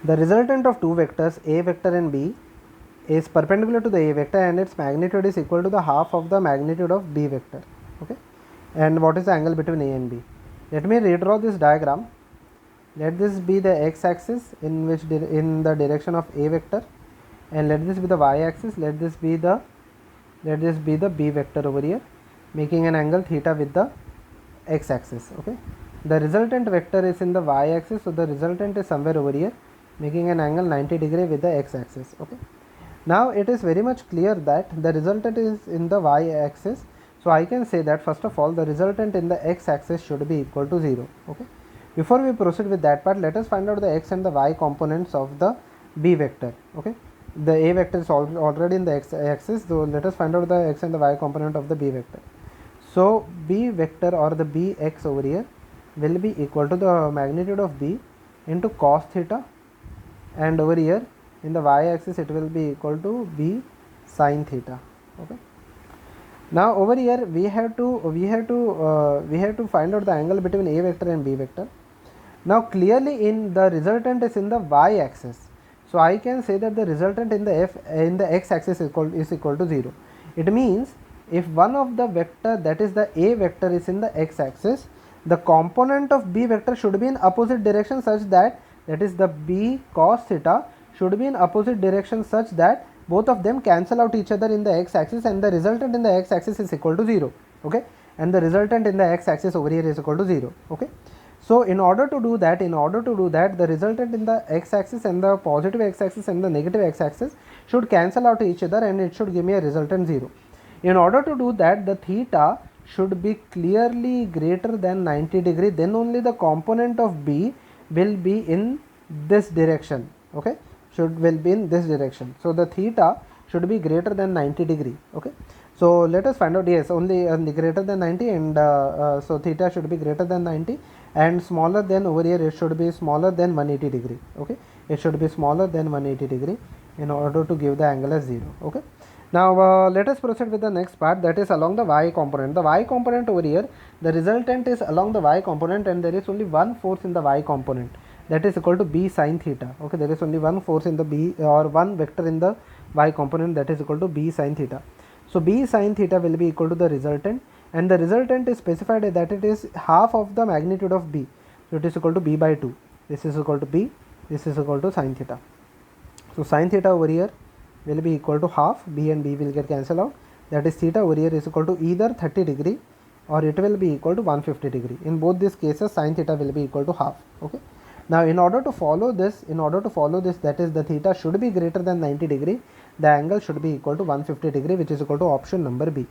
The resultant of two vectors a vector and b is perpendicular to the a vector and its magnitude is equal to the half of the magnitude of b vector. Okay, and what is the angle between a and b? Let me redraw this diagram. Let this be the x-axis in which in the direction of a vector, and let this be the y-axis. Let this be the b vector over here, making an angle theta with the x-axis. Okay, the resultant vector is in the y-axis, so the resultant is somewhere over here, making an angle 90 degree with the x-axis. Okay, now it is very much clear that the resultant is in the y-axis, so I can say that first of all the resultant in the x-axis should be equal to 0. Okay, before we proceed with that part, let us find out the x and the y components of the b vector. Okay, the a vector is already in the x-axis, so let us find out the x and the y component of the b vector. So b vector or the bx over here will be equal to the magnitude of b into cos theta, and over here in the y-axis it will be equal to b sin theta. Okay, now over here we have to find out the angle between a vector and b vector. Now clearly in the resultant is in the y-axis, so I can say that the resultant in the x-axis is equal to 0. It means if one of the vector, that is the a vector, is in the x-axis, the component of b vector should be in opposite direction such that is the b cos theta should be in opposite direction such that both of them cancel out each other in the x-axis, and the resultant in the x-axis is equal to 0. Okay, and the resultant in the x-axis over here is equal to 0. Okay, so in order to do that, the resultant in the x-axis and the positive x-axis and the negative x-axis should cancel out each other, and it should give me a resultant 0. In order to do that, the theta should be clearly greater than 90 degree, then only the component of b will be in this direction. Okay, will be in this direction. So the theta should be greater than 90 degree. Okay, so let us find out. Yes, only greater than 90, and so theta should be greater than 90, and smaller than, over here it should be smaller than 180 degree. Okay, it should be smaller than 180 degree in order to give the angle as 0. Okay, now let us proceed with the next part, that is along the y component. The y component over here, the resultant is along the y component, and there is only one force in the y component, that is equal to b sin theta. Okay, there is only one force in the b, or one vector in the y component, that is equal to b sin theta. So b sin theta will be equal to the resultant, and the resultant is specified that it is half of the magnitude of b, so it is equal to b by 2. This is equal to b, this is equal to sin theta. So sin theta over here will be equal to half, b and b will get cancelled out, that is theta over here is equal to either 30 degree or it will be equal to 150 degree. In both these cases sin theta will be equal to half. Okay, now in order to follow this, that is the theta should be greater than 90 degree, the angle should be equal to 150 degree, which is equal to option number B.